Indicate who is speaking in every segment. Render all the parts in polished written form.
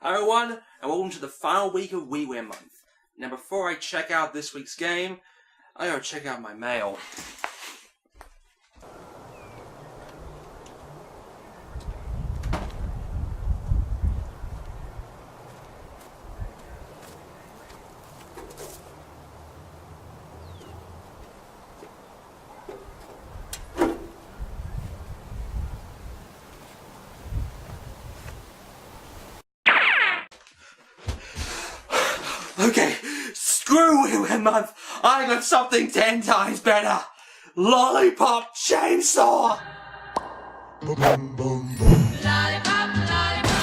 Speaker 1: Hi everyone, and welcome to the final week of WeWare Month. Now before I check out this week's game, I gotta check out my mail. Okay, screw WeWare Month! I got something 10 times better! Lollipop Chainsaw!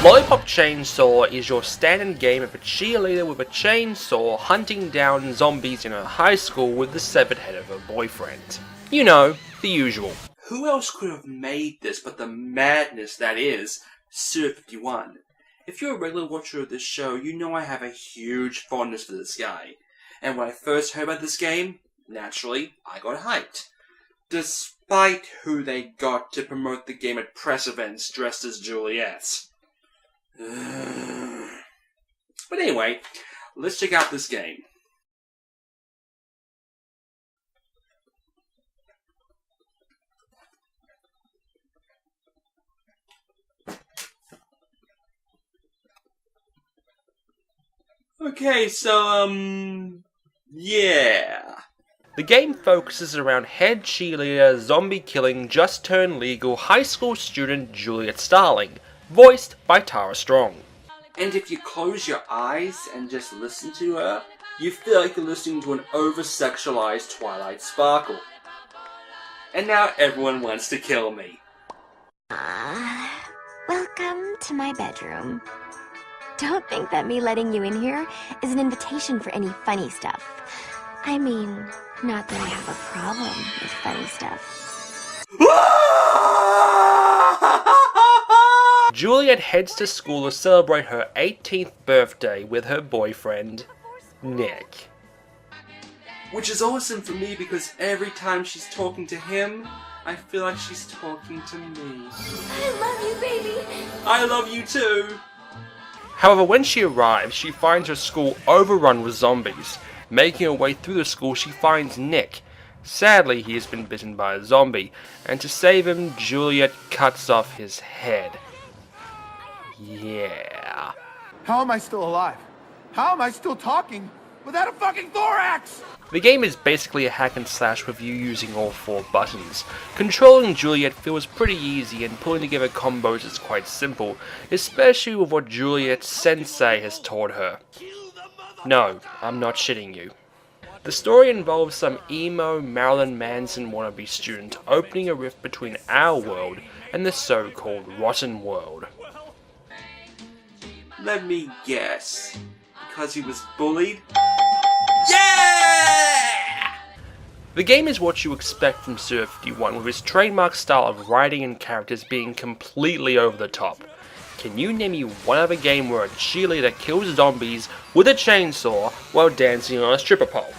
Speaker 1: Lollipop Chainsaw is your standard game of a cheerleader with a chainsaw hunting down zombies in a high school with the severed head of her boyfriend. You know, the usual. Who else could have made this but the madness that is s2e18? If you're a regular watcher of this show, you know I have a huge fondness for this guy. And when I first heard about this game, naturally, I got hyped. Despite who they got to promote the game at press events dressed as Juliet. But anyway, let's check out this game. Okay, so, yeah. The game focuses around head cheerleader, zombie-killing, just-turned-legal high school student Juliet Starling, voiced by Tara Strong. And if you close your eyes and just listen to her, you feel like you're listening to an over-sexualized Twilight Sparkle. And now everyone wants to kill me.
Speaker 2: Welcome to my bedroom. Don't think that me letting you in here is an invitation for any funny stuff. I mean, not that I have a problem with funny stuff.
Speaker 1: Juliet heads to school to celebrate her 18th birthday with her boyfriend, Nick. Which is awesome for me because every time she's talking to him, I feel like she's talking to me.
Speaker 2: I love you, baby!
Speaker 1: I love you too! However, when she arrives, she finds her school overrun with zombies. Making her way through the school, she finds Nick. Sadly, he has been bitten by a zombie, and to save him, Juliet cuts off his head. Yeah.
Speaker 3: How am I still alive? How am I still talking without a fucking thorax?
Speaker 1: The game is basically a hack and slash with you using all 4 buttons. Controlling Juliet feels pretty easy and pulling together combos is quite simple, especially with what Juliet's sensei has taught her. No, I'm not shitting you. The story involves some emo Marilyn Manson wannabe student opening a rift between our world and the so-called rotten world. Let me guess. Because he was bullied? Yeah! The game is what you expect from s2e18 with its trademark style of writing and characters being completely over the top. Can you name me one other game where a cheerleader kills zombies with a chainsaw while dancing on a stripper pole?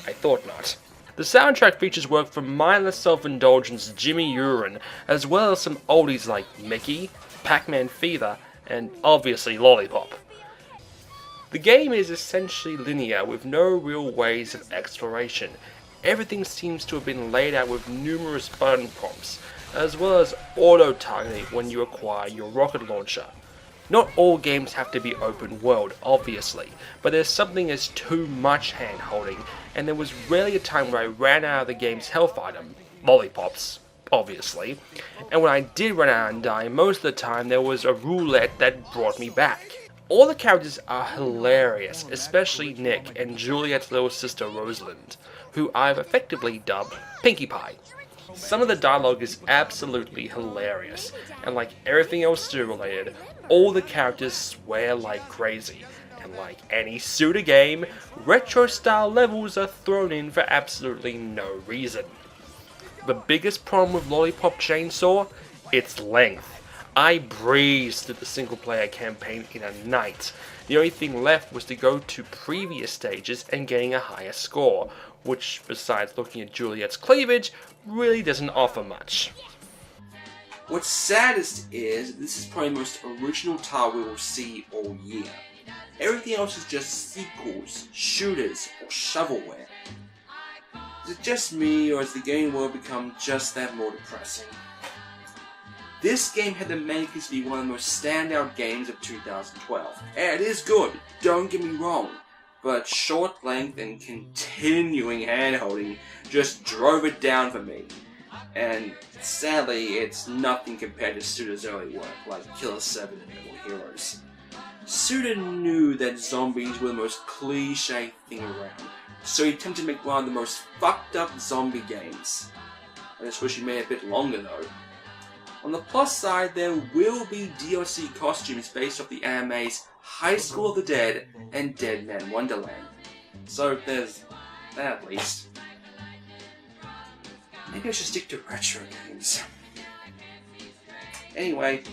Speaker 1: I thought not. The soundtrack features work from mindless self-indulgence Jimmy Urine, as well as some oldies like Mickey, Pac-Man Fever, and obviously Lollipop. The game is essentially linear with no real ways of exploration. Everything seems to have been laid out with numerous button prompts, as well as auto-targeting when you acquire your rocket launcher. Not all games have to be open world, obviously, but there's something as too much hand-holding, and there was rarely a time where I ran out of the game's health item, lollipops, obviously, and when I did run out and die, most of the time there was a roulette that brought me back. All the characters are hilarious, especially Nick and Juliet's little sister Rosalind, who I've effectively dubbed Pinkie Pie. Some of the dialogue is absolutely hilarious, and like everything else s2e related, all the characters swear like crazy, and like any s2e game, retro-style levels are thrown in for absolutely no reason. The biggest problem with Lollipop Chainsaw? Its length. I breezed through the single-player campaign in a night. The only thing left was to go to previous stages and getting a higher score, which, besides looking at Juliet's cleavage, really doesn't offer much.
Speaker 4: What's saddest is this is probably the most original title we will see all year. Everything else is just sequels, shooters, or shovelware. Is it just me, or has the game world become just that more depressing? This game had the makings to be one of the most standout games of 2012. And it is good, don't get me wrong, but short length and continuing handholding just drove it down for me. And sadly, it's nothing compared to Suda's early work, like Killer 7 and Metal Heroes. Suda knew that zombies were the most cliche thing around, so he attempted to make one of the most fucked up zombie games. I just wish he made it a bit longer though. On the plus side, there will be DLC costumes based off the animes High School of the Dead and Dead Man Wonderland. So there's that at least. Maybe I should stick to retro games. Anyway,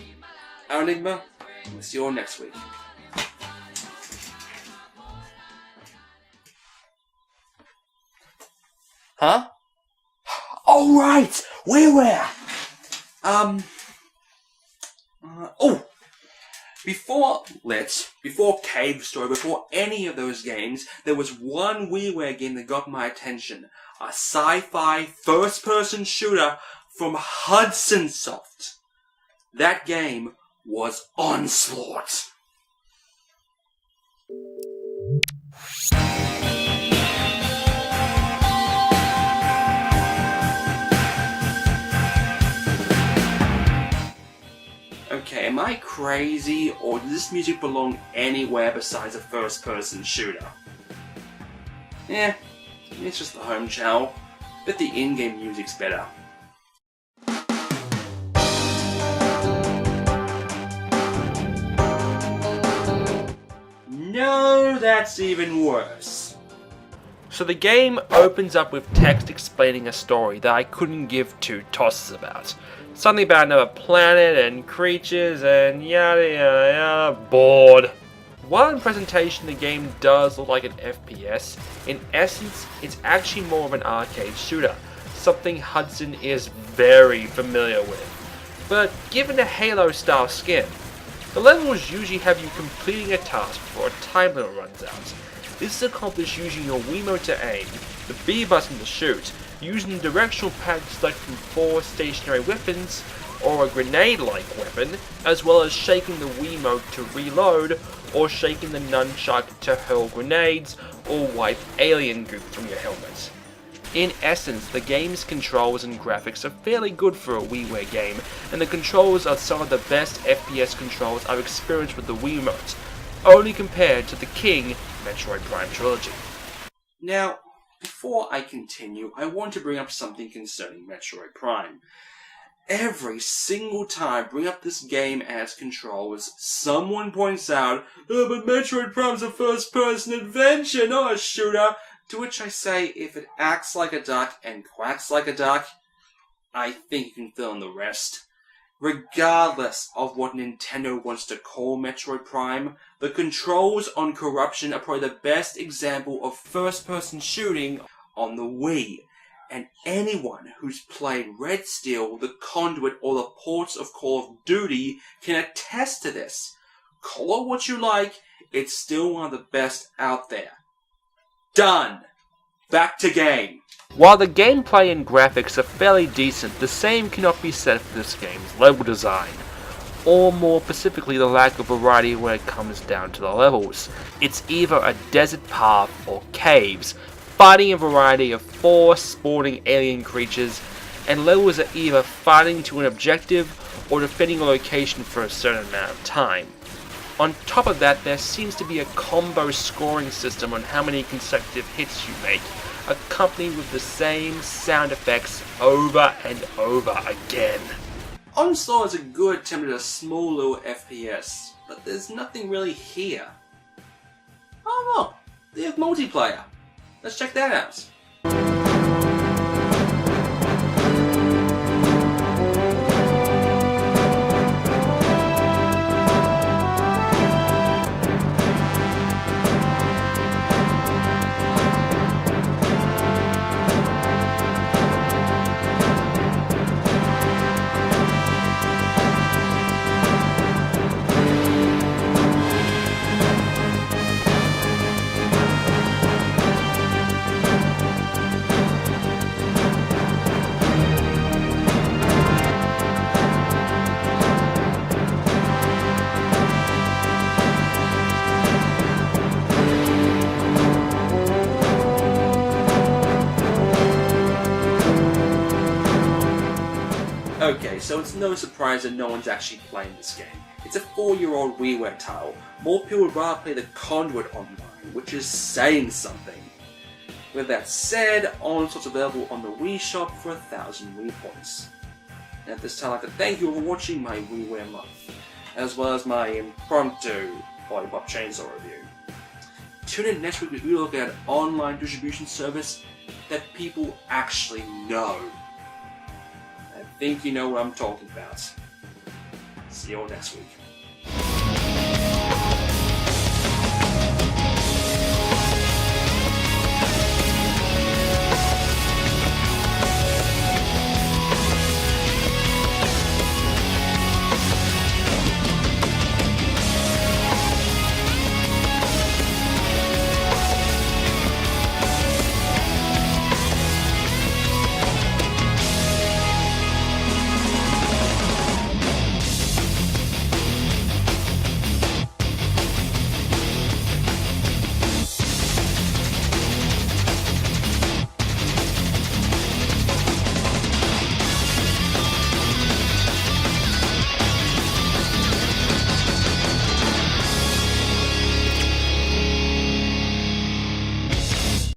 Speaker 4: our Enigma, we'll see you all next week. Huh? Oh right! Where? Before Cave Story, before any of those games, there was one WiiWare game that got my attention. A sci-fi first-person shooter from Hudson Soft. That game was Onslaught. Okay, am I crazy, or does this music belong anywhere besides a first-person shooter? Eh, it's just the home channel. Bet the in-game music's better. No, that's even worse.
Speaker 1: So the game opens up with text explaining a story that I couldn't give two tosses about. Something about another planet and creatures and yada yada yada. Bored. While in presentation the game does look like an FPS, in essence it's actually more of an arcade shooter, something Hudson is very familiar with. But given a Halo style skin, the levels usually have you completing a task before a time limit runs out. This is accomplished using your Wiimote to aim, the B button to shoot, using the directional pad to select from 4 stationary weapons, or a grenade-like weapon, as well as shaking the Wiimote to reload, or shaking the nunchuck to hurl grenades, or wipe alien goop from your helmet. In essence, the game's controls and graphics are fairly good for a WiiWare game, and the controls are some of the best FPS controls I've experienced with the Wiimote, only compared to the King Metroid Prime trilogy.
Speaker 4: Now, before I continue, I want to bring up something concerning Metroid Prime. Every single time I bring up this game as controls, someone points out, "Oh, but Metroid Prime's a first-person adventure, not a shooter." To which I say, if it acts like a duck and quacks like a duck, I think you can fill in the rest. Regardless of what Nintendo wants to call Metroid Prime, the controls on Corruption are probably the best example of first-person shooting on the Wii. And anyone who's played Red Steel, The Conduit, or the ports of Call of Duty can attest to this. Call it what you like, it's still one of the best out there. Done! Back to game.
Speaker 1: While the gameplay and graphics are fairly decent, the same cannot be said for this game's level design, or more specifically the lack of variety when it comes down to the levels. It's either a desert path or caves, fighting a variety of 4 spawning alien creatures, and levels are either fighting to an objective or defending a location for a certain amount of time. On top of that, there seems to be a combo scoring system on how many consecutive hits you make, accompanied with the same sound effects over and over again.
Speaker 4: Onslaught is a good attempt at a small little FPS, but there's nothing really here. Oh no, they have multiplayer. Let's check that out. so it's no surprise that no one's actually playing this game. It's a 4-year-old WiiWare title. More people would rather play the Conduit online, which is saying something. With that said, Onslaught's available on the Wii Shop for 1,000 Wii points. And at this time, I'd like to thank you for watching my WiiWare month, as well as my impromptu Lollipop Chainsaw review. Tune in next week as we look at an online distribution service that people actually know. I think you know what I'm talking about. See you all next week.